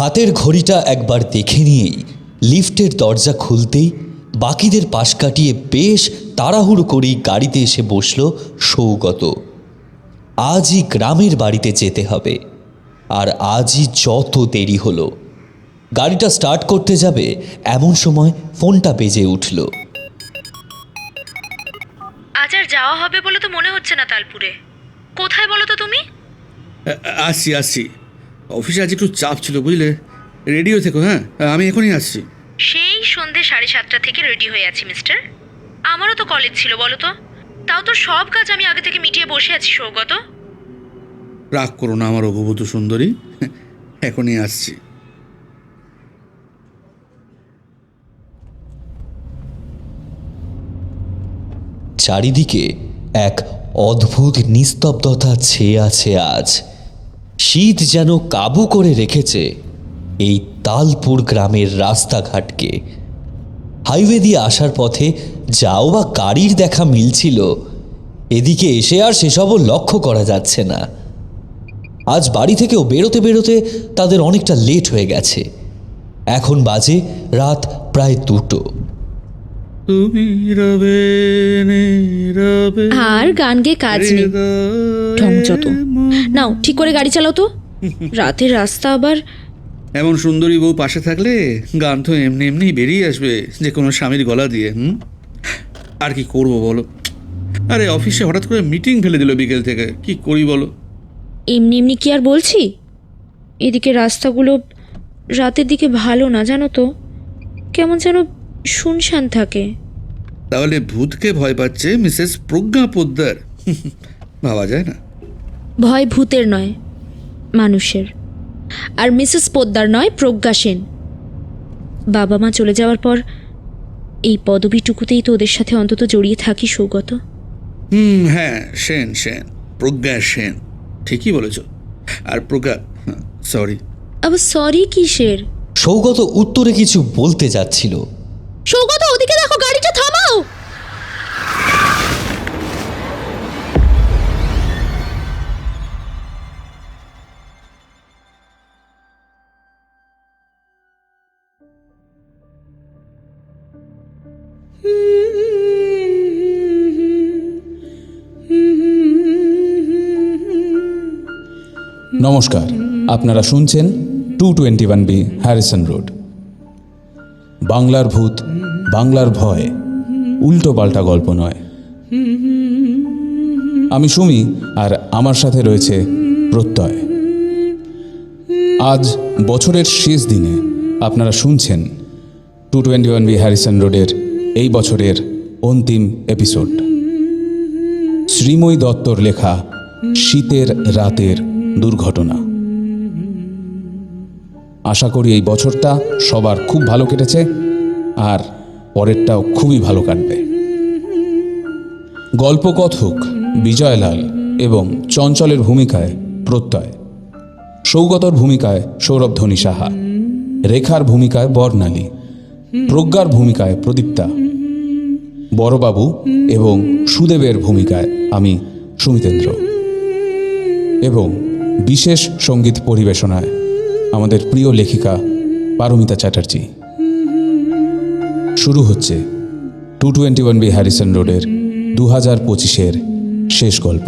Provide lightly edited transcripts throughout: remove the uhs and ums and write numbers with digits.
হাতের ঘড়িটা একবার দেখে নিয়েই লিফটের দরজা খুলতেই বাকিদের পাশ কাটিয়ে বেশ তাড়াহুড়ো করেই গাড়িতে এসে বসল সৌগত। আজই গ্রামের বাড়িতে যেতে হবে, আর আজই যত দেরি হলো। গাড়িটা স্টার্ট করতে যাবে এমন সময় ফোনটা বেজে উঠল। আজ আর যাওয়া হবে বলে তো মনে হচ্ছে না তালপুরে। কোথায় বলো তো তুমি? আসছি অফিসে আজ একটু চাপ ছিল বুঝলে। রেডিও থেকো, হ্যাঁ আমি এখনই আসছি। সেই সন্ধে 7:30 থেকে রেডি হয়ে আছি মিস্টার। আমারও তো কলেজ ছিল বলো তো। তাও তো সব কাজ আমি আগে থেকে মিটিয়ে বসে আছি সৌগত। রাগ করো না আমার অভূবতু সুন্দরী, এখনই আসছি। চারিদিকে এক অদ্ভুত নিস্তব্ধতা ছেয়ে আছে আজ। শীত যেন কাবু করে রেখেছে এই তালপুর গ্রামের রাস্তাঘাটকে। হাইওয়ে দিয়ে আসার পথে যাও বা গাড়ির দেখা মিলছিল, এদিকে এসে আর সেসবও লক্ষ্য করা যাচ্ছে না। আজ বাড়ি থেকেও বেরোতে বেরোতে তাদের অনেকটা লেট হয়ে গেছে। এখন বাজে রাত প্রায় 2টো। তুমি রবে নীরবে আর গান গেয়ে কাজ নেই, ঢং যত। নাও ঠিক করে গাড়ি চালাও তো, রাতের রাস্তা আবার। এমন সুন্দরী বউ পাশে থাকলে গান তো এমনি এমনি বেরিয়ে আসবে যে কোনো স্বামীর গলা দিয়ে। আর কি করবো বলো। আরে অফিসে হঠাৎ করে মিটিং ফেলে দিল বিকেল থেকে, কি করি বলো। এমনি এমনি কি আর বলছি, এদিকে রাস্তাগুলো রাতের দিকে ভালো না জানো তো, কেমন যেন শুনশান থাকে। তাহলে ভূতকে ভয় পাচ্ছে মিসেস প্রজ্ঞা পোদ্দার, ভাবা যায় না। ভয় ভূতের নয়, মানুষের। আর মিসেস পোদ্দার নয়, প্রজ্ঞা সেন। বাবা মা চলে যাওয়ার পর এই পদবিটুকুতেই তো ওদের সাথে অন্তত জড়িয়ে থাকি সৌগত। হ্যাঁ, সেন প্রজ্ঞা সেন, ঠিকই বলেছ। আর প্রজ্ঞা, সরি। আবার সরি কিসের? সৌগত উত্তরে কিছু বলতে যাচ্ছিল। সৌগত, ওদিকে দেখো, গাড়িটা থামাও। নমস্কার, আপনারা শুনছেন 221B হ্যারিসন রোড। বাংলার ভূত, বাংলার ভয়, উল্টো পাল্টা গল্প নয়। আমি সুমি, আর আমার সাথে রয়েছে প্রত্যয়। আজ বছরের শেষ দিনে আপনারা শুনছেন 221B হ্যারিসন রোডের এই বছরের অন্তিম এপিসোড। শ্রীময়ী দত্তর লেখা শীতের রাতের দুর্ঘটনা। আশা করি এই বছরটা সবার খুব ভালো কেটেছে, আর পরেরটাও খুবই ভালো কাটবে। গল্পকথক বিজয়লাল এবং চঞ্চলের ভূমিকায় প্রত্যয়, সৌগতর ভূমিকায় সৌরভধ্বনি সাহা, রেখার ভূমিকায় বর্ণালী, প্রজ্ঞার ভূমিকায় প্রদীপ্তা, বড়বাবু এবং সুদেবের ভূমিকায় আমি সুমিতেন্দ্র, এবং বিশেষ সঙ্গীত পরিবেশনায় আমাদের প্রিয় লেখিকা পারমিতা চ্যাটার্জি। শুরু হচ্ছে 221B হ্যারিসন রোডের 2025-এর শেষ গল্প।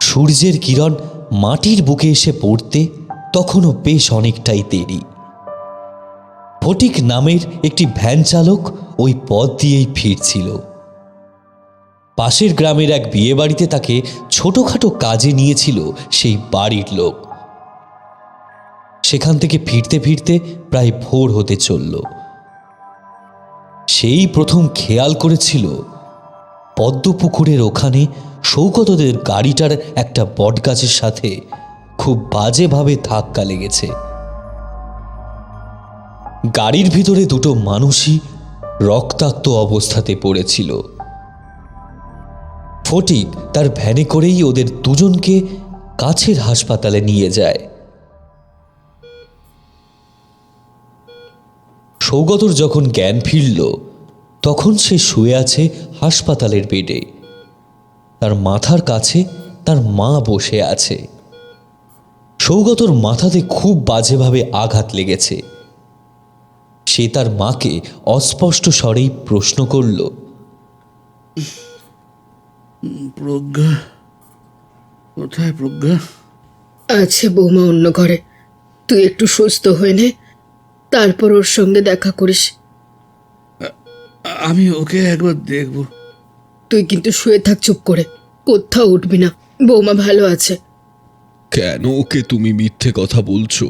সূর্যের কিরণ মাটির বুকে এসে পড়তে তখনও বেশ অনেকটাই দেরি। ফটিক নামের একটি ভ্যান চালক ওই পথ দিয়েই ফিরছিল। পাশের গ্রামের এক বিয়ে বাড়িতে তাকে ছোটখাটো কাজে নিয়েছিল সেই বাড়ির লোক। সেখান থেকে ফিরতে ফিরতে প্রায় ভোর হতে চলল। সেই প্রথম খেয়াল করেছিল পদ্মপুকুরের ওখানে সৌগতদের গাড়িটার একটা বটগাছের সাথে খুব বাজেভাবে ধাক্কা লেগেছে। গাড়ির ভিতরে দুটো মানুষই রক্তাক্ত অবস্থাতে পড়েছিল। ফটিক তার ভ্যানে করেই ওদের দুজনকে কাছের হাসপাতালে নিয়ে যায়। সৌগতর যখন জ্ঞান ফিরল তখন সে শুয়ে আছে হাসপাতালের বেডে। তার মাথার কাছে তার মা বসে আছে। সৌগতর মাথাতে খুব বাজেভাবে আঘাত লেগেছে। সে তার মাকে অস্পষ্ট স্বরেই প্রশ্ন করল, প্রজ্ঞা কোথায়? প্রজ্ঞা আছে বৌমা অন্য ঘরে। তুই একটু সুস্থ হয়ে নে, তারপর ওর সঙ্গে দেখা করিস। আমি ওকে একবার দেখব। তুই কিন্তু শুয়ে থাক চুপ করে, কোথাও উঠবি না। বৌমা ভালো আছে। কেন ওকে তুমি মিথ্যে কথা বলছো?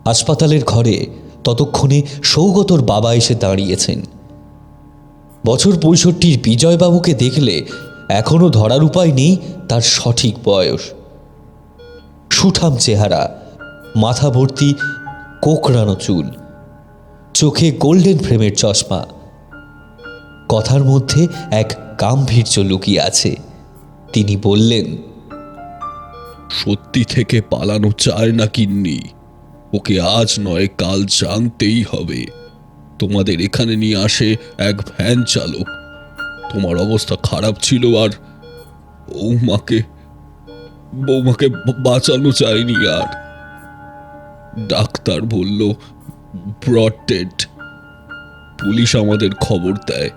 হাসপাতালের ঘরে ততক্ষণে সৌগতর বাবা এসে দাঁড়িয়েছেন। বছর ৬৫ বিজয়বাবুকে দেখলে এখনো ধরার উপায় নেই তার সঠিক বয়স। সুঠাম চেহারা, মাথা ভর্তি কোকড়ানো চুল, চোখে গোল্ডেন ফ্রেমের চশমা। কথার মধ্যে এক গাম্ভীর্য লুকিয়ে আছে। তিনি বললেন, সত্যি থেকে পালানো চায় না কিন্নি। ওকে আজ নয় কাল জানতেই হবে। তোমাদের এখানে নিয়ে আসে এক ভ্যান চালক। তোমার অবস্থা খারাপ ছিল আর বৌমাকে বাঁচানো চায়নি। আর ডাক্তার বলল ব্রড ডেড। পুলিশ আমাদের খবর দেয়।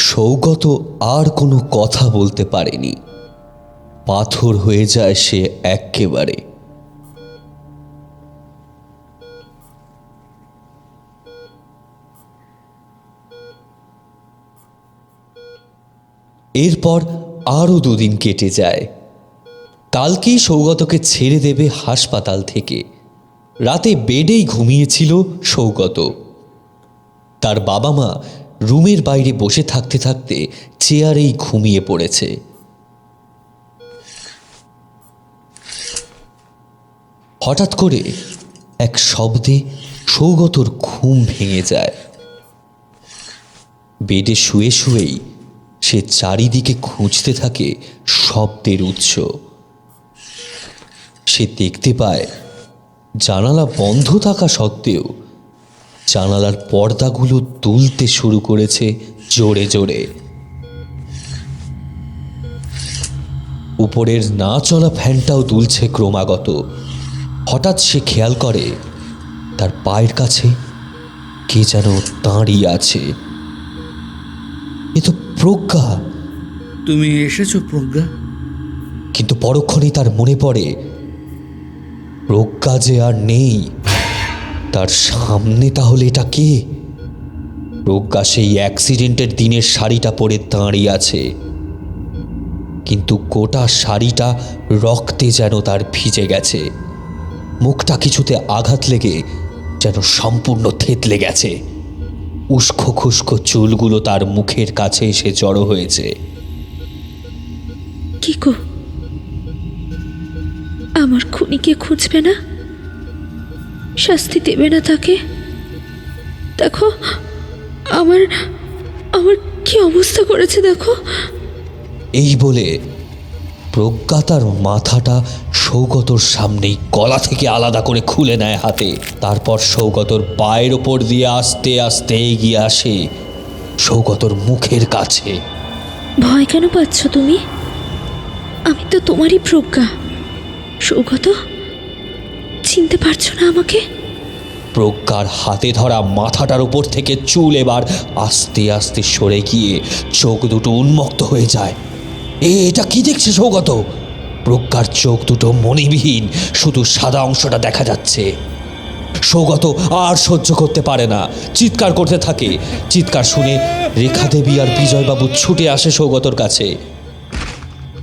সৌগত আর কোনো কথা বলতে পারেনি। পাথর হয়ে যায় সে এক্কেবারে। এরপর আরও ২ দিন কেটে যায়। কালকেই সৌগতকে ছেড়ে দেবে হাসপাতাল থেকে। রাতে বেডেই ঘুমিয়েছিল সৌগত। তার বাবা মা রুমের বাইরে বসে থাকতে থাকতে চেয়ারেই ঘুমিয়ে পড়েছে। হঠাৎ করে এক শব্দে সৌগতর ঘুম ভেঙে যায়। বেডে শুয়ে শুয়েই সে চারিদিকে খুঁজতে থাকে শব্দের উৎস। সে দেখতে পায় জানালা বন্ধ থাকা সত্ত্বেও জানালার পর্দাগুলো দুলতে শুরু করেছে জোরে জোরে। উপরের না চলা ফ্যানটাও দুলছে ক্রমাগত। হঠাৎ সে খেয়াল করে তার পায়ের কাছে কে যেন দাঁড়িয়ে আছে। এ তো প্রজ্ঞা। তুমি এসেছো প্রজ্ঞা? কিন্তু পরক্ষণেই তার মনে পড়ে প্রজ্ঞা যে আর নেই। তার সামনে তাহলে এটা কে? প্রজ্ঞা সেই অ্যাক্সিডেন্টের দিনের শাড়িটা পরে দাঁড়িয়ে আছে, কিন্তু গোটা শাড়িটা রক্তে যেন তার ভিজে গেছে। মুখটা কিছুতে আঘাত লেগে যেন সম্পূর্ণ থেতলে গেছে। উস্কো খুস্কো চুলগুলো তার মুখের কাছে এসে জড়ো হয়েছে। কি গো, আমার খুনিকে খুঁজবে না? শাস্তি দেবে না তাকে? দেখো আমার আমার কি অবস্থা করেছে দেখো। এই বলে প্রজ্ঞা তার মাথাটা সৌগতর সামনেই গলা থেকে আলাদা করে খুলে নেয় হাতে। তারপর সৌগতর পায়ের ওপর দিয়ে আস্তে আস্তে এগিয়ে আসে সৌগতর মুখের কাছে। ভয় কেন পাচ্ছ তুমি? আমি তো তোমারই প্রজ্ঞা। সৌগত, চিনতে পারছো না আমাকে? প্রজ্ঞার হাতে ধরা মাথাটার উপর থেকে চুল এবার আস্তে আস্তে সরে গিয়ে চোখ দুটো উন্মুক্ত হয়ে যায়। এটা কি দেখছে সৌগত? প্রজ্ঞার চোখ দুটো মনিবিহীন, শুধু সাদা অংশটা দেখা যাচ্ছে। সৌগত আর সহ্য করতে পারে না, চিৎকার করতে থাকে। চিৎকার শুনে রেখা দেবী আর বিজয়বাবু ছুটে আসে সৌগতর কাছে।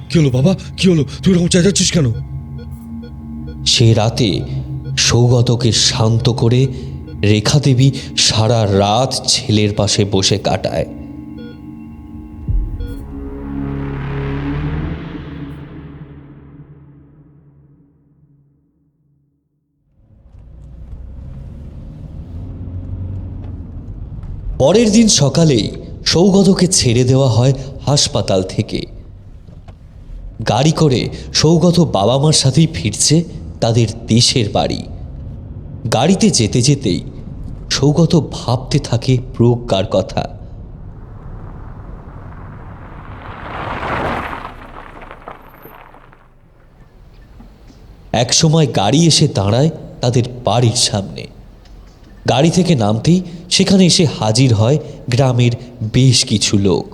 কি হলো বাবা, কি হলো? তুই এরকম চেঁচাচ্ছিস কেন? সে রাতে সৌগতকে শান্ত করে রেখা দেবী সারা রাত ছেলের পাশে বসে কাটায়। পরের দিন সকালেই সৌগতকে ছেড়ে দেওয়া হয় হাসপাতাল থেকে। গাড়ি করে সৌগত বাবা মার সাথেই ফিরছে তাদের দেশের বাড়ি। গাড়িতে যেতে যেতেই সৌগত ভাবতে থাকে প্রজ্ঞার কথা। একসময় গাড়ি এসে দাঁড়ায় তাদের বাড়ির সামনে। গাড়ি থেকে নামতেই সেখানে এসে হাজির হয় গ্রামের বেশ কিছু লোক।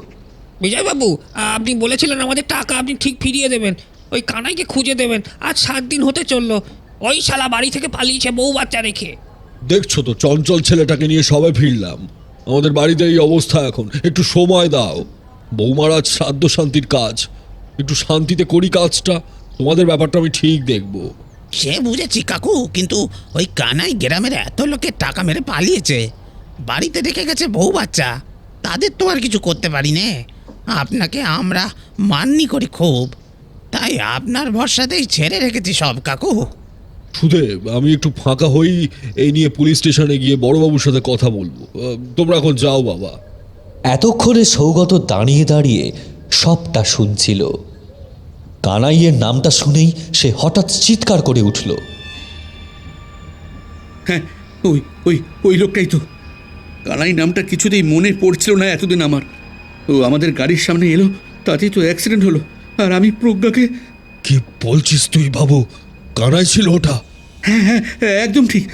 বিজয়বাবু, আপনি বলেছিলেন আমাদের টাকা আপনি ঠিক ফিরিয়ে দেবেন, ওই কানাইকে খুঁজে দেবেন। আজ 7 দিন হতে চললো, ওই শালা বাড়ি থেকে পালিয়েছে বউ বাচ্চা রেখে। দেখছো তো, চঞ্চল ছেলেটাকে নিয়ে সবাই ফিরলাম। আমাদের বাড়িতে এই অবস্থা এখন, একটু সময় দাও। বৌমার আজ শ্রাদ্ধ শান্তির কাজ, একটু শান্তিতে করি কাজটা। তোমাদের ব্যাপারটা আমি ঠিক দেখবো। সে বুঝেছি কাকু, কিন্তু ওই কানাই গ্রামের এত লোকের টাকা মেরে পালিয়েছে, বাড়িতে রেখে গেছে বউ বাচ্চা, তাদের তো আর কিছু করতে পারি নে। আপনাকে আমরা মাননি করি খুব, তাই আপনার ভরসাতেই ছেড়ে রেখেছি সব কাকু। সুদেব, আমি একটু ফাঁকা হই, এই নিয়ে পুলিশ স্টেশনে গিয়ে বড়বাবুর সাথে কথা বলবো। তোমরা এখন যাও বাবা। এতক্ষণে সৌগত দাঁড়িয়ে দাঁড়িয়ে সবটা শুনছিল। কানাইয়ের নামটা শুনেই সে হঠাৎ চিৎকার করে উঠল। হ্যাঁ, ওই ওই ওই লোকটাই তো। কানাই নামটা কিছুতেই মনে পড়ছিল না এতদিন আমার। ও আমাদের গাড়ির সামনে এলো, তাতেই তো অ্যাক্সিডেন্ট হলো। আর আমি প্রজ্ঞাকে... কি বলছিস তুই বাবু? কানাই ছিল ওটা? হ্যাঁ হ্যাঁ, একদম ঠিক।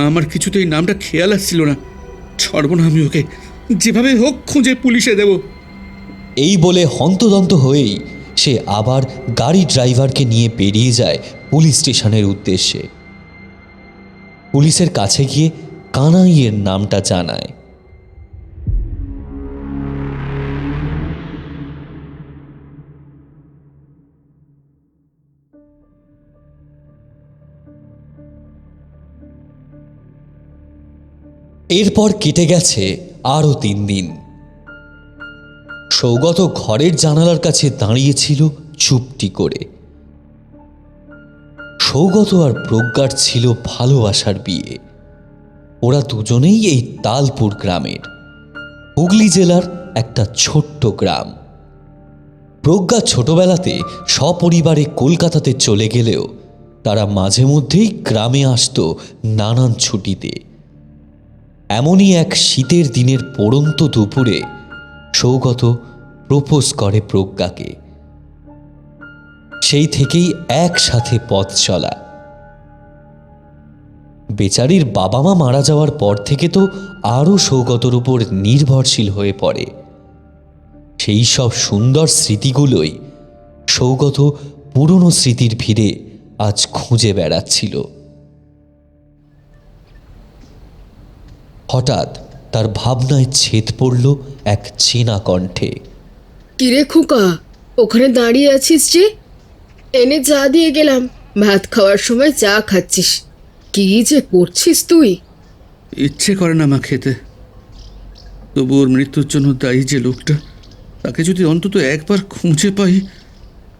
আমার কিছুতেই নামটা খেয়াল আসছিল না। ছাড়বো না আমি ওকে, যেভাবে হোক খুঁজে পুলিশে দেব। এই বলে হন্তদন্ত হয়েই সে আবার গাড়ি ড্রাইভারকে নিয়ে বেরিয়ে যায় পুলিশ স্টেশনের উদ্দেশ্যে। পুলিশের কাছে গিয়ে কানাইয়ের নামটা জানায়। এরপর কেটে গেছে আরও 3 দিন। সৌগত ঘরের জানালার কাছে দাঁড়িয়েছিল চুপটি করে। সৌগত আর প্রজ্ঞার ছিল ভালোবাসার বিয়ে। ওরা দুজনেই এই তালপুর গ্রামের, হুগলি জেলার একটা ছোট্ট গ্রাম। প্রজ্ঞা ছোটবেলাতে সপরিবারে কলকাতাতে চলে গেলেও তারা মাঝে মধ্যেই গ্রামে আসতো নানান ছুটিতে। এমনই এক শীতের দিনের পড়ন্ত দুপুরে সৌগত প্রপোজ করে প্রজ্ঞাকে। সেই থেকেই একসাথে পথ চলা। বেচারির বাবা মা মারা যাওয়ার পর থেকে তো আরও সৌগতর উপর নির্ভরশীল হয়ে পড়ে। সেই সব সুন্দর স্মৃতিগুলোই সৌগত পুরনো স্মৃতির ভিড়ে আজ খুঁজে বেড়াচ্ছিল। হঠাৎ তার ভাবনায় ছেদ পড়ল এক চেনা কণ্ঠে। কিরে খোকা, ওখানে দাঁড়িয়ে আছিস যে? এনে চা দিয়ে গেলাম, ভাত খাওয়ার সময় চা খাচ্ছিস। কি যে করছিস তুই? ইচ্ছে করে না মা খেতে, তবু ওর মৃত্যুর জন্য দায়ী যে লোকটা, তাকে যদি অন্তত একবার খুঁজে পাই,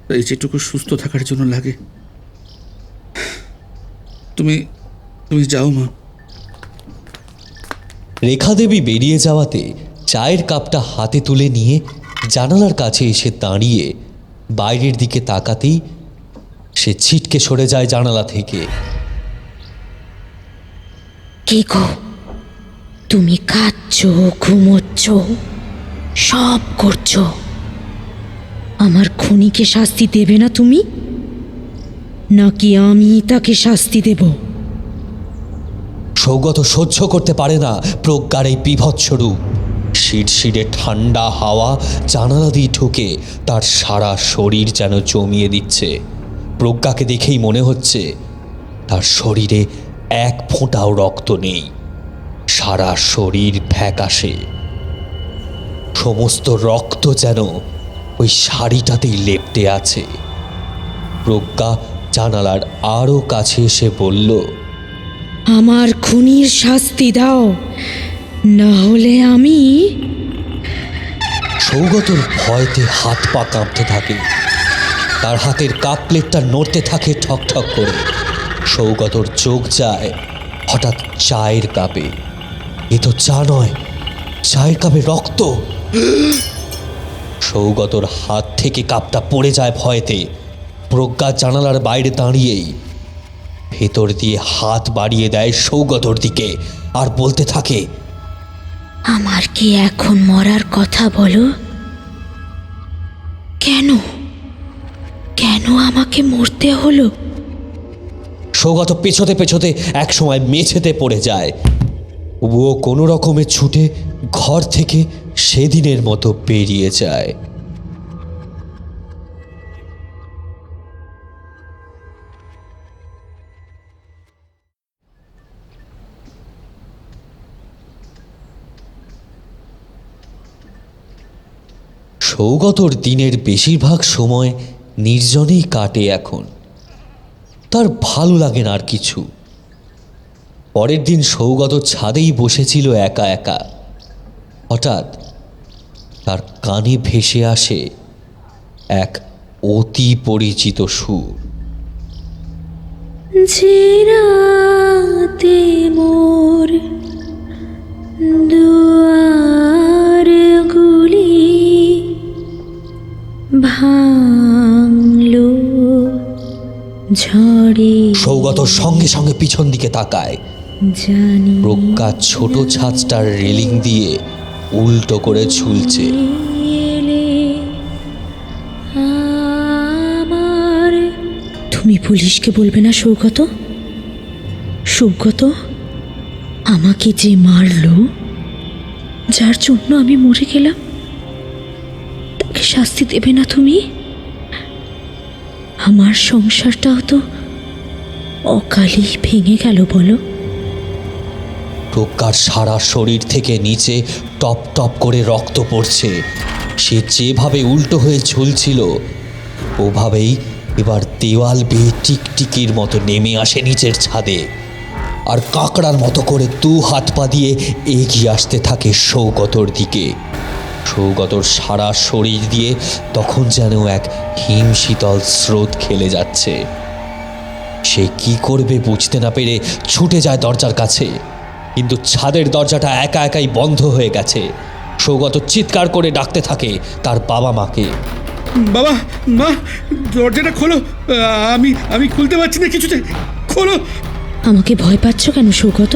তাই যেটুকু সুস্থ থাকার জন্য লাগে। তুমি তুমি যাও মা। রেখা দেবী বেরিয়ে যাওয়াতে চায়ের কাপটা হাতে তুলে নিয়ে জানালার কাছে এসে দাঁড়িয়ে বাইরের দিকে তাকাতেই সে ছিটকে সরে যায় জানালা থেকে। কে গো, তুমি খাচ্ছ, ঘুমোচ্ছ, সব করছো, আমার খুনিকে শাস্তি দেবে না তুমি, নাকি আমি তাকে শাস্তি দেব? সৌগত সহ্য করতে পারে না প্রজ্ঞার এই বীভৎস রূপ। শিরশিরে ঠান্ডা হাওয়া জানালা দিয়ে ঢুকে তার সারা শরীর যেন জমিয়ে দিচ্ছে। প্রজ্ঞাকে দেখেই মনে হচ্ছে তার শরীরে এক ফোঁটাও রক্ত নেই, সারা শরীর ফ্যাকাশে। সমস্ত রক্ত যেন ওই শাড়িটাতেই লেপ্টে আছে। প্রজ্ঞা জানালার আরও কাছে এসে বলল, আমার খুনির শাস্তি দাও, না হলে আমি... সৌগতর ভয়তে হাত পা কাঁপতে থাকে। তার হাতের কাপ প্লেটটা নড়তে থাকে ঠক ঠক করে। সৌগতর চোখ যায় হঠাৎ চায়ের কাপে। এ তো চা নয়, চায়ের কাপে রক্ত। সৌগতর হাত থেকে কাপটা পড়ে যায় ভয়েতে। প্রজ্ঞা জানালার বাইরে দাঁড়িয়েই ভেতর দিয়ে হাত বাড়িয়ে দেয় সৌগতর দিকে আর বলতে থাকে, আমার কি এখন মরার কথা বলো? কেন কেন আমাকে মরতে হলো? সৌগত পেছোতে পেছোতে একসময় মেঝেতে পড়ে যায়। ও কোনো রকমে ছুটে ঘর থেকে সেদিনের মতো বেরিয়ে যায়। সৌগতর দিনের বেশিরভাগ সময় নির্জনেই কাটে এখন। তার ভালো লাগে না আর কিছু। পরের দিন সৌগত ছাদেই বসেছিল একা একা। হঠাৎ তার কানে ভেসে আসে এক অতি পরিচিত সুর। যে রাতে মোর দুয়ারগুলি ভাঙলো ঝড়ে, সৌগত সঙ্গে সঙ্গে পিছন দিকে তাকায়। জানি প্রজ্ঞা ছোট ছাদটার রেলিং দিয়ে উল্টো করে ঝুলছে। এলে আমার। তুমি পুলিশকে বলবে না সৌগত? সৌগত, আমাকে যে মারলো, যার জন্য আমি মরে গেলাম, তাকে শাস্তি দেবে না তুমি? আমার সংসারটাও তো অকালেই ভেঙে গেল বলো। প্রজ্ঞার সারা শরীর থেকে নিচে টপ টপ করে রক্ত পড়ছে। সে যেভাবে উল্টো হয়ে ঝুলছিল ওভাবেই এবার দেওয়াল বেয়ে টিকটিকির মতো নেমে আসে নিচের ছাদে, আর কাঁকড়ার মতো করে দু হাত পা দিয়ে এগিয়ে আসতে থাকে সৌগতর দিকে। সৌগতর সারা শরীর দিয়ে তখন যেন এক হিমশীতল স্রোত খেলে যাচ্ছে। সে কি করবে বুঝতে না পেরে ছুটে যায় দরজার কাছে, কিন্তু ছাদের দরজাটা একা একাই বন্ধ হয়ে গেছে। সৌগত চিৎকার করে ডাকতে থাকে তার বাবা মাকে। বাবা, মা, দরজাটা খোলো। আমি খুলতে পারছি না কিছুতে, খোলো। আমাকে ভয় পাচ্ছ কেন সৌগত?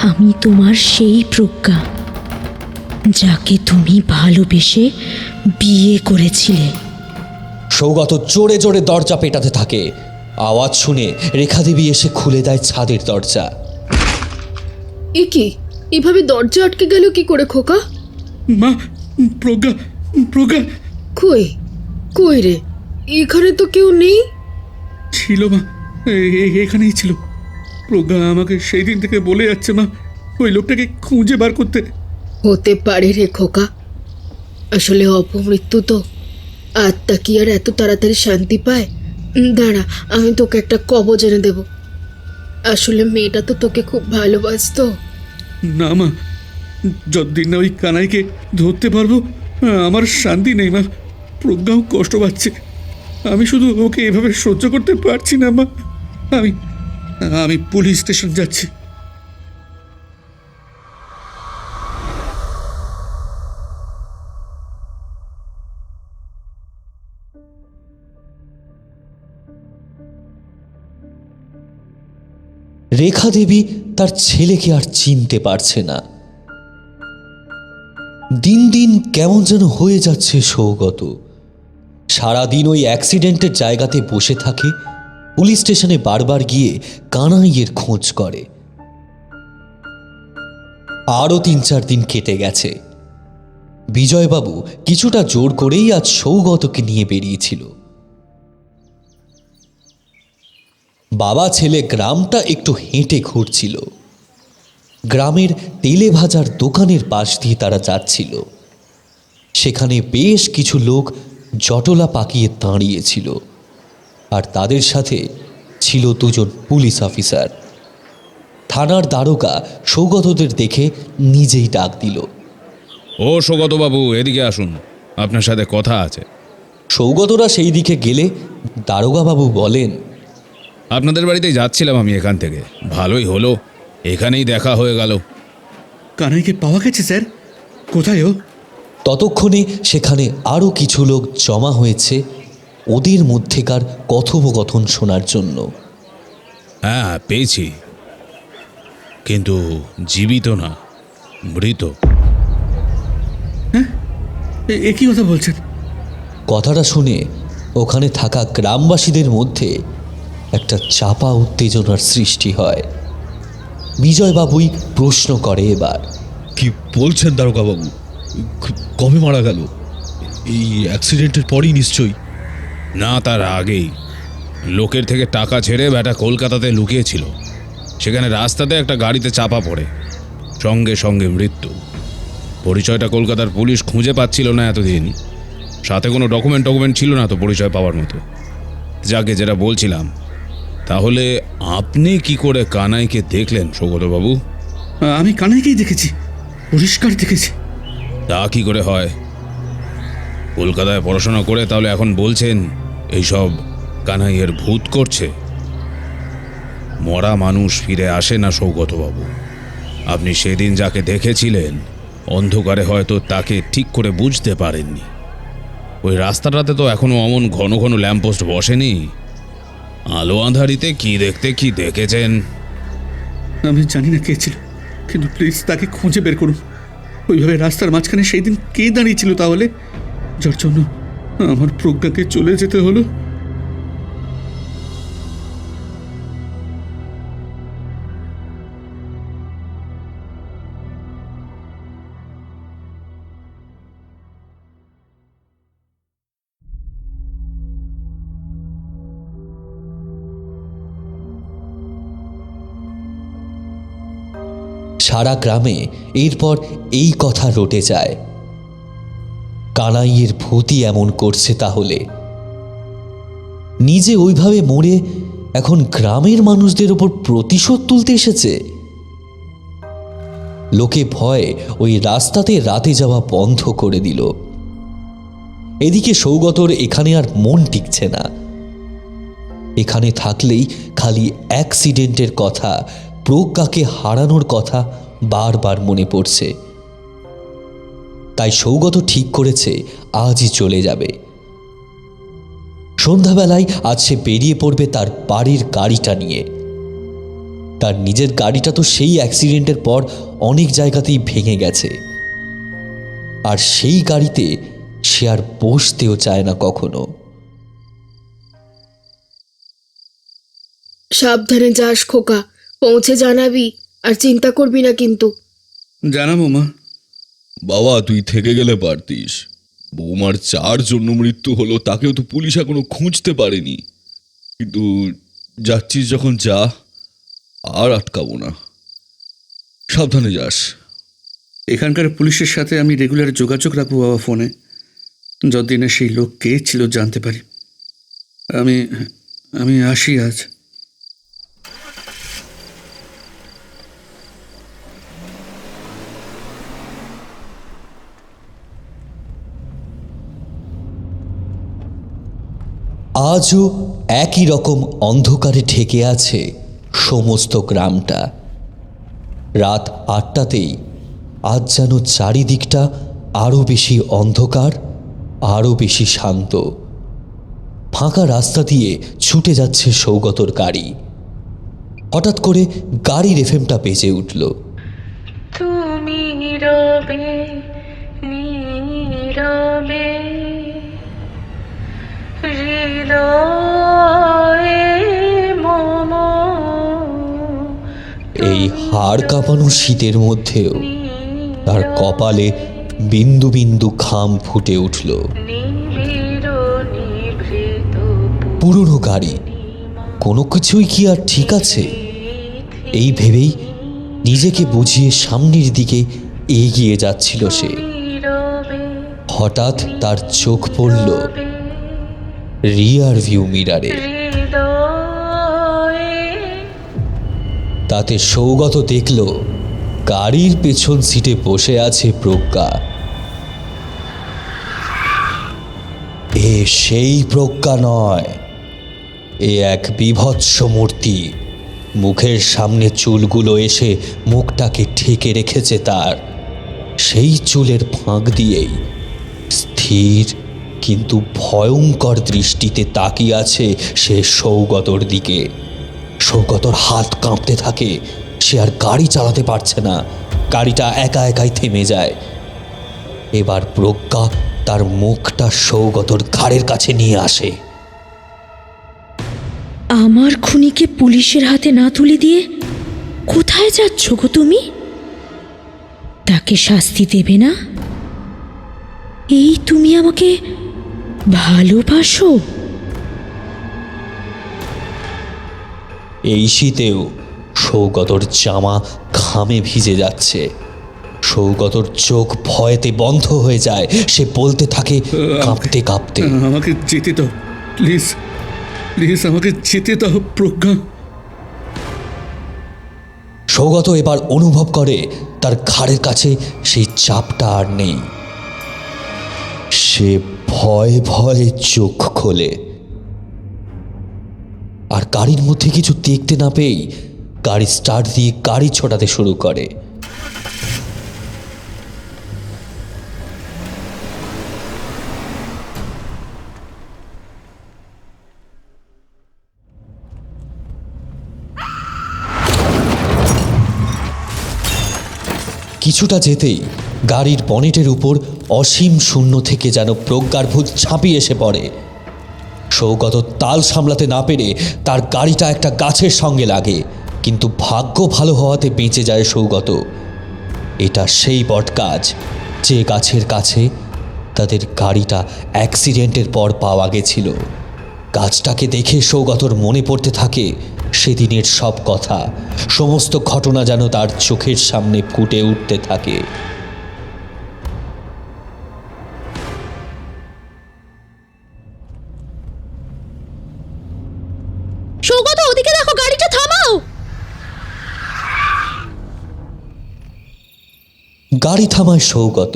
আমি তোমার সেই প্রজ্ঞা, যাকে তুমি ভালোবেসে বিয়ে করেছিলে। সৌগত জোরে জোরে দরজা পেটাতে থাকে। আওয়াজ শুনে রেখা দেবী এসে খুলে দেয় ছাদের দরজা। এ কি, এভাবে দরজা আটকে গেল কি করে খোকা? মা, প্রজ্ঞা, প্রজ্ঞা কই কই রে? এখানে তো কেউ নেই। ছিল মা, এখানেই ছিল। প্রজ্ঞা আমাকে সেই দিন থেকে বলে যাচ্ছে মা, ওই লোকটাকে খুঁজে বার করতে। হতে পারে রে খোকা, আসলে অপমৃত্যু তো, আত্মা কি আর এত তাড়াতাড়ি শান্তি পায়? দাঁড়া, আমি তোকে একটা কবজ এনে দেব। আসলে মেয়েটা তো তোকে খুব ভালোবাসতো। না মা, যতদিন না ওই কানাইকে ধরতে পারবো আমার শান্তি নেই মা। প্রজ্ঞাও কষ্ট পাচ্ছে, আমি শুধু ওকে এভাবে সহ্য করতে পারছি না মা। আমি পুলিশ স্টেশন যাচ্ছি। রেখা দেবী তার ছেলেকে আর চিনতে পারছে না। দিন দিন কেমন যেন হয়ে যাচ্ছে সৌগত। সারাদিন ওই অ্যাক্সিডেন্টের জায়গাতে বসে থাকে, পুলিশ স্টেশনে বারবার গিয়ে কানাইয়ের খোঁজ করে। আরও ৩-৪ দিন কেটে গেছে। বিজয়বাবু কিছুটা জোর করেই আজ সৌগতকে নিয়ে বেরিয়েছিল। বাবা ছেলে গ্রামটা একটু হেঁটে ঘুরছিল। গ্রামের তেলে ভাজার দোকানের পাশ দিয়ে তারা যাচ্ছিল। সেখানে বেশ কিছু লোক জটলা পাকিয়ে দাঁড়িয়েছিল, আর তাদের সাথে ছিল 2জন পুলিশ অফিসার। থানার দারোগা সৌগতদের দেখে নিজেই ডাক দিল। ও সৌগতবাবু, এদিকে আসুন, আপনার সাথে কথা আছে। সৌগতরা সেই দিকে গেলে দারোগাবাবু বলেন, আপনাদের বাড়িতেই যাচ্ছিলাম আমি এখান থেকে, ভালোই হলো এখানেই দেখা হয়ে গেল। কানাইকে পাওয়া গেছে স্যার? কোথায় ও? ততক্ষণে সেখানে আরও কিছু লোক জমা হয়েছে ওদের মধ্যেকার কথোপকথন শোনার জন্য। হ্যাঁ পেয়েছি, কিন্তু জীবিত না, মৃত। এ কি কথা বলছেন? কথাটা শুনে ওখানে থাকা গ্রামবাসীদের মধ্যে একটা চাপা উত্তেজনার সৃষ্টি হয়। বিজয়বাবুই প্রশ্ন করে এবার। কি বলছেন দারোগাবাবু? কবে মারা গেল? এই অ্যাক্সিডেন্টের পরই নিশ্চয়ই। না, তার আগেই। লোকের থেকে টাকা ছেড়ে ব্যাটা কলকাতাতে লুকিয়েছিল, সেখানে রাস্তাতে একটা গাড়িতে চাপা পড়ে, সঙ্গে সঙ্গে মৃত্যু। পরিচয়টা কলকাতার পুলিশ খুঁজে পাচ্ছিল না এতদিন, সাথে কোনো ডকুমেন্ট ছিল না তো পরিচয় পাওয়ার মতো। যাকে যেটা বলছিলাম, তাহলে আপনি কি করে কানাইকে দেখলেন সৌগতবাবু? আমি কানাইকেই দেখেছি, পরিষ্কার দেখেছি। তা কি করে হয়? কলকাতায় পড়াশোনা করে তাহলে এখন বলছেন এইসব কানাইয়ের ভূত করছে? মরা মানুষ ফিরে আসে না সৌগতবাবু। আপনি সেদিন যাকে দেখেছিলেন, অন্ধকারে হয়তো তাকে ঠিক করে বুঝতে পারেননি। ওই রাস্তাটাতে তো এখনো অমন ঘন ঘন ল্যাম্পপোস্ট বসেনি। আলো আঁধারিতে কি দেখতে কি দেখেছেন? আমি জানি না কে ছিল, কিন্তু প্লিজ তাকে খুঁজে বের করুন। ওইভাবে রাস্তার মাঝখানে সেই দিন কে দাঁড়িয়েছিল তাহলে, যার জন্য আমার প্রজ্ঞাকে চলে যেতে হলো? সারা গ্রামে এরপর এই কথা রটে যায়, কানাইয়ের ভূতই এমন করছে। তাহলে নিজে ওইভাবে মরে এখন গ্রামের মানুষদের ওপর প্রতিশোধ তুলতে এসেছে। লোকে ভয়ে ওই রাস্তাতে রাতে যাওয়া বন্ধ করে দিল। এদিকে সৌগতর এখানে আর মন টিকছে না। এখানে থাকলেই খালি অ্যাক্সিডেন্টের কথা, প্রজ্ঞাকে হারানোর কথা বারবার মনে পড়ছে। তাই সৌগত ঠিক করেছে আজই চলে যাবে। সন্ধ্যাবেলায় আজ সে বেরিয়ে পড়বে তার বাড়ির গাড়িটা নিয়ে। তার নিজের গাড়িটা তো সেই অ্যাক্সিডেন্টের পর অনেক জায়গাতেই ভেঙে গেছে, আর সেই গাড়িতে সে আর বসতেও চায় না কখনো। সাবধানে যাস খোকা, পৌঁছে জানাবি, আর চিন্তা করবি না কিন্তু। জানাবো মা। বাবা, তুই থেকে গেলে পারতিস। বৌমার যার জন্য মৃত্যু হলো তাকেও তো পুলিশ এখনো খুঁজতে পারেনি। কিন্তু যাচ্ছিস যখন যা, আর আটকাবো না। সাবধানে যাস। এখানকার পুলিশের সাথে আমি রেগুলার যোগাযোগ রাখবো বাবা ফোনে, যতদিন না সেই লোক কে ছিল জানতে পারি। আমি আসি আজ। আজও একই রকম অন্ধকারে ঢেকে আছে সমস্ত গ্রামটা। রাত 8টাতেই আজ যেন চারিদিকটা আরও বেশি অন্ধকার, আরও বেশি শান্ত। ফাঁকা রাস্তা দিয়ে ছুটে যাচ্ছে সৌগতর গাড়ি। হঠাৎ করে গাড়ির এফএমটা বেজে উঠল। তুমি রবে নীরবে হৃদয়ে মম। এই হাড় কাঁপানো শীতের মধ্যেও তার কপালে বিন্দু বিন্দু ঘাম ফুটে উঠল। পুরনো গাড়ি, কোনো কিছুই কি আর ঠিক আছে? এই ভেবেই নিজেকে বুঝিয়ে সামনের দিকে এগিয়ে যাচ্ছিল সে। হঠাৎ তার চোখ পড়ল রিয়ার ভিউ মিরারে। তাতে সৌগত দেখল গাড়ির পেছন সিটে বসে আছে প্রজ্ঞা। এ সেই প্রজ্ঞা নয়, এ এক বীভৎস মূর্তি। মুখের সামনে চুলগুলো এসে মুখটাকে ঢেকে রেখেছে তার। সেই চুলের ফাঁক দিয়েই স্থির কিন্তু ভয়ঙ্কর দৃষ্টিতে তাকিয়ে আছে সে সৌগতর দিকে। সৌগতর হাত কাঁপতে থাকে। সে আর গাড়ি চালাতে পারছে না। গাড়িটা একা একাই থেমে যায়। এবার প্রজ্ঞা তার মুখটা সৌগতর ঘাড়ের কাছে নিয়ে আসে। আমার খুনিকে পুলিশের হাতে না তুলে দিয়ে কোথায় যাচ্ছ গো তুমি? তাকে শাস্তি দেবে না? এই তুমি আমাকে ভালোবাসো? এই শীতেও সৌগতর জামা ঘামে ভিজে যাচ্ছে। সৌগতর চোখ ভয়েতে বন্ধ হয়ে যায়। সে বলতে থাকে কাঁপতে কাঁপতে, আমাকে যেতে দাও প্লিজ, প্লিজ আমাকে যেতে দাও প্রজ্ঞা। সৌগত এবার অনুভব করে তার ঘাড়ের কাছে সেই চাপটা আর নেই। সে ভয়ে ভয়ে চোখ খোলে, আর গাড়ির মধ্যে কিছু দেখতে না পেয়েই গাড়ি স্টার্ট দিয়ে গাড়ি ছোটাতে শুরু করে। কিছুটা যেতেই গাড়ির বনেটের উপর অসীম শূন্য থেকে যেন প্রজ্ঞার ভূত ঝাঁপিয়ে এসে পড়ে। সৌগত তাল সামলাতে না পেরে তার গাড়িটা একটা গাছের সঙ্গে লাগে, কিন্তু ভাগ্য ভালো হওয়াতে বেঁচে যায় সৌগত। এটা সেই বটগাছ যে গাছের কাছে তাদের গাড়িটা অ্যাক্সিডেন্টের পর পাওয়া গেছিল। গাছটাকে দেখে সৌগতর মনে পড়তে থাকে সেদিনের সব কথা। সমস্ত ঘটনা যেন তার চোখের সামনে ফুটে উঠতে থাকে। সৌগত, ওদিকে দেখো, গাড়িটা থামাও। গাড়ি থামায় সৌগত।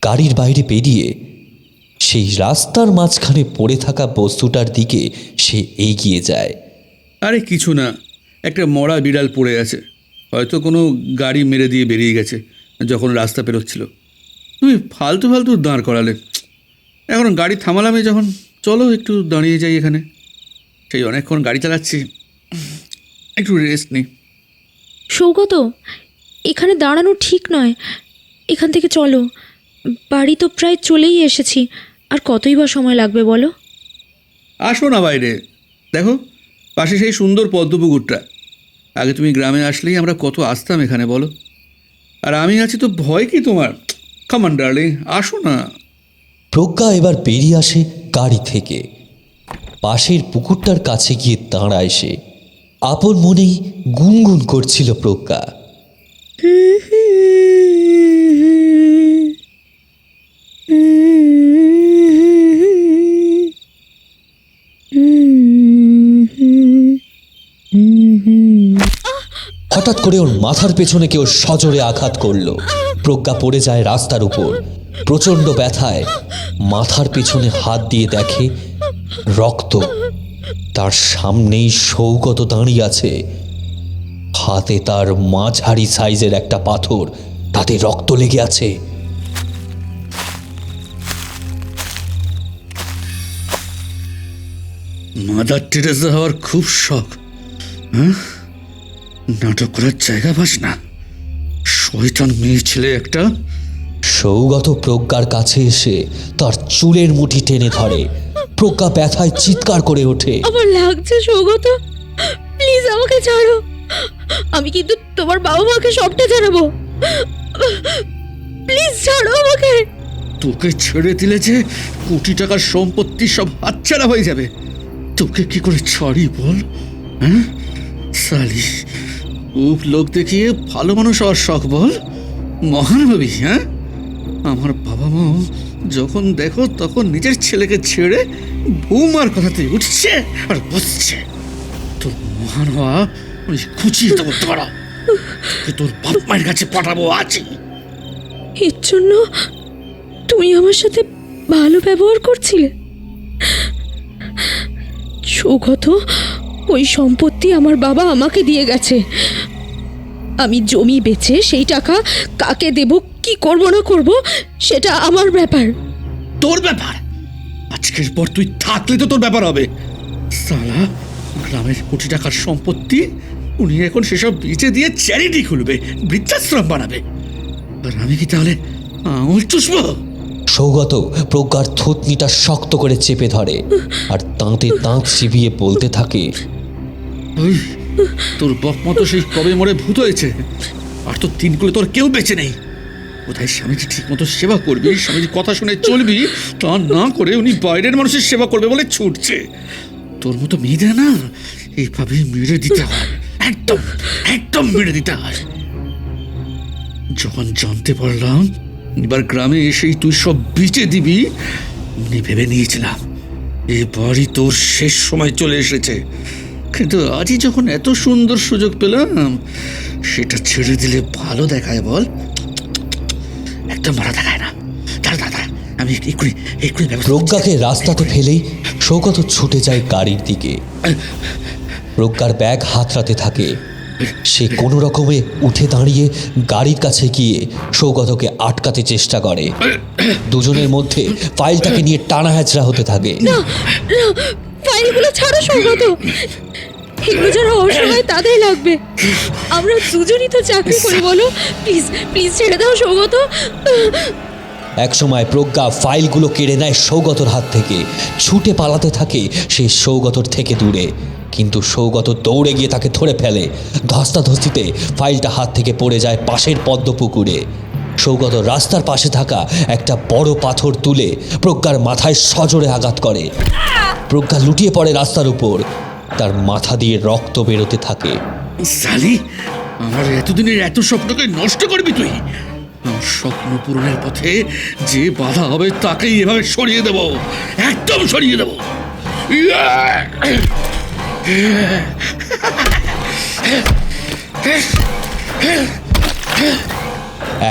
গাড়ির বাইরে বেরিয়ে সেই রাস্তার মাঝখানে পড়ে থাকা বস্তুটার দিকে সে এগিয়ে যায়। আরে কিছু না, একটা মরা বিড়াল পড়ে আছে, হয়তো কোনো গাড়ি মেরে দিয়ে বেরিয়ে গেছে যখন রাস্তা পেরোচ্ছিল। তুমি ফালতু ফালতু দাঁড় করালে। এখন গাড়ি থামালামে যখন, চলো একটু দাঁড়িয়ে যাই এখানে। সেই অনেকক্ষণ গাড়ি চালাচ্ছি, একটু রেস্ট নিই। সৌগত, এখানে দাঁড়ানো ঠিক নয়, এখান থেকে চলো। বাড়ি তো প্রায় চলেই এসেছি, আর কতই বা সময় লাগবে বলো? আসো না বাইরে, দেখো পাশে সেই সুন্দর পদ্মপুকুরটা। আগে তুমি গ্রামে আসলেই আমরা কত আসতাম এখানে বলো। আর আমি আছি তো, ভয় কি তোমার? কাম অন ডার্লিং, আসো না। প্রজ্ঞা এবার বেরিয়ে আসে গাড়ি থেকে। পাশের পুকুরটার কাছে গিয়ে দাঁড়ায় সে। আপন মনেই গুনগুন করছিল প্রজ্ঞা। হঠাৎ করে ওর মাথার পেছনে কেউ সজোরে আঘাত করলো। প্রজ্ঞা পড়ে যায় রাস্তার উপর। প্রচণ্ড ব্যথায় মাথার পেছনে হাত দিয়ে দেখে রক্ত। তার সামনেই সৌগত দাঁড়িয়ে আছে। হাতে তার মাঝারি সাইজের একটা পাথর, তাতে রক্ত লেগে আছে। মাদার টেরেসা হওয়ার খুব শখ, হ্যাঁ? নাটক করার জায়গা পাস না, শয়তান মেয়ে ছেলে একটা। সৌগত প্রজ্ঞার কাছে এসে তার চুলের মুঠি টেনে ধরে। প্রজ্ঞা ব্যথায় চিৎকার করে ওঠে। আমার লাগছে সৌগত, প্লিজ আমাকে ছাড়ো। আমি কিন্তু তোমার বাবা মাকে সবটা জানাবো। প্লিজ ছাড়ো আমাকে। তোকে ছেড়ে দিলে যে কোটি টাকার সম্পত্তি সব হাতছাড়া হয়ে যাবে। তোকে কি করে ছাড়ি বল, হ্যাঁ? সালি খুব লোক দেখিয়ে ভালো মানুষ হওয়ার শখ বল, মহান ভাবি, হ্যাঁ? আমার বাবা মা যখন দেখো তখন নিজের ছেলেকে ছেড়ে বৌমার কথাতে উঠছে আর বসছে। তোর মহান হওয়া আমি খুঁচিয়ে দেবো, দাঁড়া, তোর বাপ মায়ের কাছে পাঠাবো আজই। এর জন্য তুমি আমার সাথে ভালো ব্যবহার করছিলে? সৌগত, ওই সম্পত্তি আমার বাবা আমাকে দিয়ে গেছে। আমি জমি বেচে সেই টাকা কাকে দেব, কি করব না করব, সেটা আমার ব্যাপার। তোর ব্যাপার? আজকের পর তুই থাকলে তো তোর ব্যাপার হবে। সালা গ্রামের কোটি টাকার সম্পত্তি উনি এখন সেসব বেচে দিয়ে চ্যারিটি খুলবে, বৃদ্ধাশ্রম বানাবে। আর আমি কি তাহলে আঙুল চুষবো? সৌগত প্রজ্ঞার থুতনিটা শক্ত করে চেপে ধরে আর দাঁতে দাঁত চিবিয়ে বলতে থাকে, ওই তোর বাপ মতো সেই কবে মরে ভূত হয়েছে, আর তোর তিন কুলে তোর কেউ বেঁচে নেই। কোথায় স্বামীজি ঠিক মতো সেবা করবি, স্বামীজির কথা শুনে চলবি, তা না করে উনি বাইরের মানুষের সেবা করবে বলে ছুটছে। তোর মতো মেয়েদের না এইভাবে মেরে দিতে হয়, একদম একদম মেরে দিতে হয়। যখন জানতে পারলাম এবার গ্রামে এসেই তুই সব বিচে দিবি, আমি ভেবে নিয়েছিলাম এবারই তোর শেষ সময় চলে এসেছে। কিন্তু আজই যখন এত সুন্দর সুযোগ পেলাম, সেটা ছেড়ে দিলে ভালো দেখায় বল? একদম ভালো দেখায় না। দাঁড়া আমি এক্ষুনি প্রজ্ঞাকে রাস্তাতে ফেলেই সৌগত ছুটে যায় গাড়ির দিকে। প্রজ্ঞার ব্যাগ হাতড়াতে থাকে। সে কোনো রকমে উঠে দাঁড়িয়ে গাড়ির কাছে গিয়ে সৌগতকে আটকাতে চেষ্টা করে। দুজনের মধ্যে ফাইলটাকে নিয়ে টানা হ্যাচড়া হতে থাকে। না না, ফাইলগুলো ছাড়ো সৌগত, এগুলো যারা অসহায় তাদের লাগবে। আমরা দুজনই তো চাকরি করি, বলো প্লিজ প্লিজ ছেড়ে দাও সৌগত। একসময় প্রজ্ঞা ফাইলগুলো কেড়ে নেয় সৌগতর হাত থেকে। ছুটে পালাতে থাকে সে সৌগতর থেকে দূরে, কিন্তু সৌগত দৌড়ে গিয়ে তাকে ধরে ফেলে। ধস্তাধস্তিতে ফাইলটা হাত থেকে পড়ে যায় পাশের পদ্মপুকুরে। সৌগত রাস্তার পাশে থাকা একটা বড় পাথর তুলে প্রজ্ঞার মাথায় সজোরে আঘাত করে। প্রজ্ঞা লুটিয়ে পড়ে রাস্তার উপর, তার মাথা দিয়ে রক্ত বেরোতে থাকে। সালি, আমার এতদিনের এত স্বপ্নকে নষ্ট করবি তুই? আমার স্বপ্ন পূরণের পথে যে বাধা হবে তাকেই এভাবে সরিয়ে দেব, একদম সরিয়ে দেব।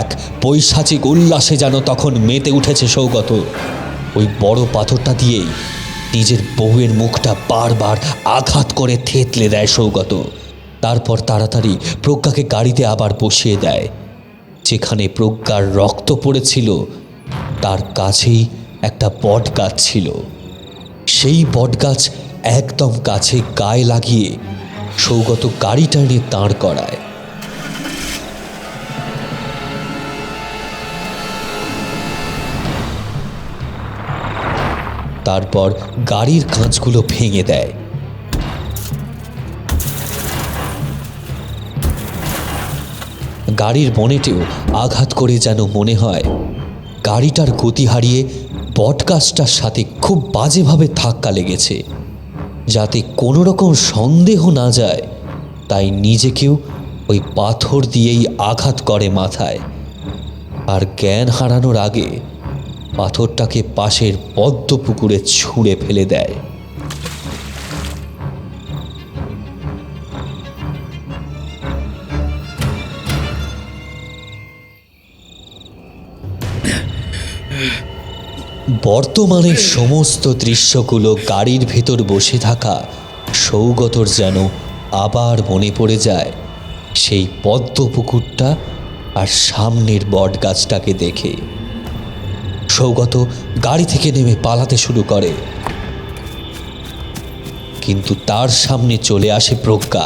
এক পৈশাচিক উল্লাসে যেন তখন মেতে উঠেছে সৌগত। ওই বড় পাথরটা দিয়েই নিজের বউয়ের মুখটা বারবার আঘাত করে থেতলে দেয় সৌগত। তারপর তাড়াতাড়ি প্রজ্ঞাকে গাড়িতে আবার বসিয়ে দেয়। যেখানে প্রজ্ঞার রক্ত পড়েছিল তার কাছেই একটা বট গাছ ছিল। সেই বট গাছ একদম কাছে গায়ে লাগিয়ে সৌগত গাড়িটা নিয়ে দাঁড় করায়। তারপর গাড়ির কাঁচগুলো ভেঙে দেয়। গাড়ির বনেটেও আঘাত করে যেন মনে হয় গাড়িটার গতি হারিয়ে বটগাছটার সাথে খুব বাজেভাবে ধাক্কা লেগেছে। যাতে কোনো রকম সন্দেহ না যায় তাই নিজেকেও ওই পাথর দিয়েই আঘাত করে মাথায়। আর জ্ঞান হারানোর আগে পাথরটাকে পাশের পদ্মপুকুরে ছুঁড়ে ফেলে দেয়। বর্তমানে সমস্ত দৃশ্যগুলো গাড়ির ভেতর বসে থাকা সৌগতর যেন আবার মনে পড়ে যায় সেই পদ্মপুকুরটা আর সামনের বটগাছটাকে দেখে। সৌগত গাড়ি থেকে নেমে পালাতে শুরু করে, কিন্তু তার সামনে চলে আসে প্রজ্ঞা।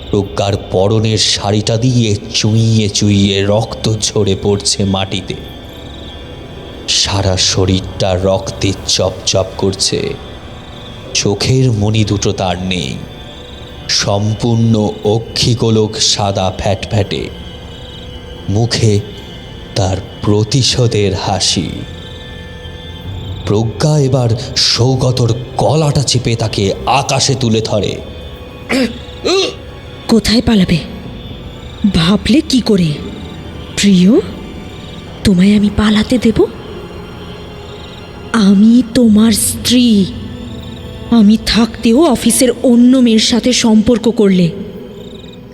প্রজ্ঞার পরনের শাড়িটা দিয়ে চুইয়ে চুইয়ে রক্ত ঝরে পড়ছে মাটিতে। সারা শরীরটা রক্তে চপচপ করছে। চোখের মণি দুটো তার নেই, সম্পূর্ণ অক্ষিগোলক সাদা ফ্যাটফ্যাটে। মুখে তার প্রতিশোধের হাসি। প্রজ্ঞা এবার সৌগতর গলাটা চেপে তাকে আকাশে তুলে ধরে। কোথায় পালাবে ভাবলে কি করে? প্রিয়, তোমায় আমি পালাতে দেব? আমি তোমার স্ত্রী। আমি থাকতেও অফিসের অন্য মেয়ের সাথে সম্পর্ক করলে।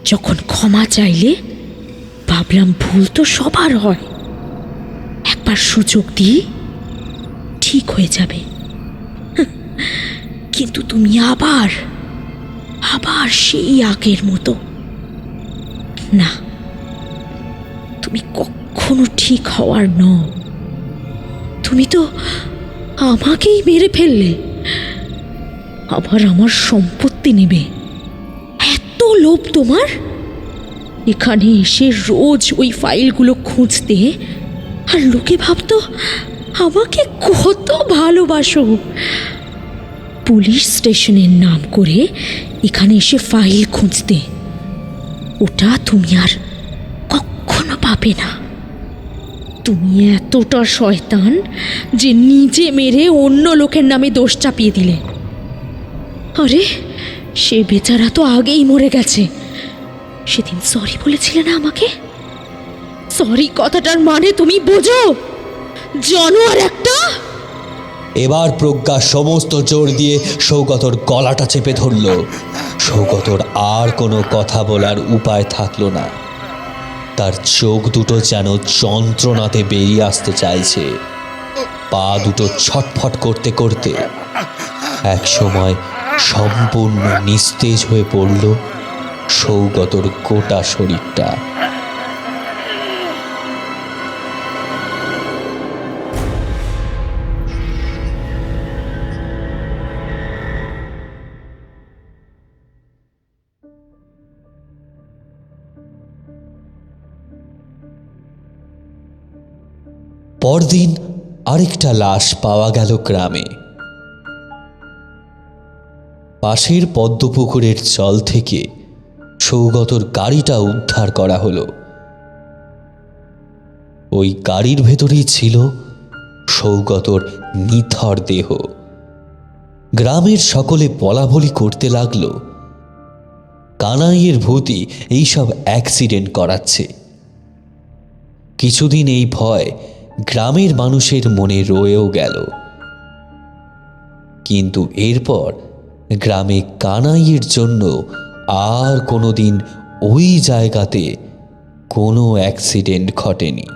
যখন ক্ষমা চাইলে ভাবলাম ভুল তো সবার হয়, একবার সুযোগ দিই ঠিক হয়ে যাবে। কিন্তু তুমি আবার সেই আগের মতো। না, তুমি কখনো ঠিক হওয়ার নও। তুমি তো আমাকেই মেরে ফেললে। আবার আমার সম্পত্তি নেবে। এত লোভ তোমার? এখানে এসে রোজ ওই ফাইলগুলো খুঁজতে, আর লোকে ভাবতো আমাকে কত ভালোবাসো। পুলিশ স্টেশনের নাম করে এখানে এসে ফাইল খুঁজতে, ওটা তুমি আর কখনো পাবে না। তুমি এতটা শয়তান যে নিজে মেরে অন্য লোকের নামে দোষ চাপিয়ে দিলে। আরে সে বেচারা তো আগেই মরে গেছে। সেদিন সরি বলেছিলে না আমাকে? সরি কথাটার মানে তুমি বোঝো? জানোয়ার একটা। এবার প্রজ্ঞা সমস্ত জোর দিয়ে সৌগতর গলাটা চেপে ধরল। সৌগতর আর কোনো কথা বলার উপায় থাকলো না। তার চোখ দুটো যেন যন্ত্রণাতে বেরিয়ে আসতে চাইছে। পা দুটো ছটফট করতে করতে এক সময় সম্পূর্ণ নিস্তেজ হয়ে পড়ল সৌগতর গোটা শরীরটা। পরদিন আরেকটা লাশ পাওয়া গেল গ্রামে। পাশের পদ্মপুকুরের জল থেকে সৌগতর গাড়িটা উদ্ধার করা হলো। ওই গাড়ির ভেতরেই ছিল সৌগতর নিথর দেহ। গ্রামের সকলে বলাবলি করতে লাগলো, কানাইয়ের ভূতই এইসব অ্যাক্সিডেন্ট করাচ্ছে। কিছুদিন এই ভয় গ্রামের মানুষের মনে রয়েও গেল। কিন্তু এরপর গ্রামে কানাইয়ের জন্য আর কোনোদিন ওই জায়গাতে কোনো অ্যাক্সিডেন্ট ঘটেনি।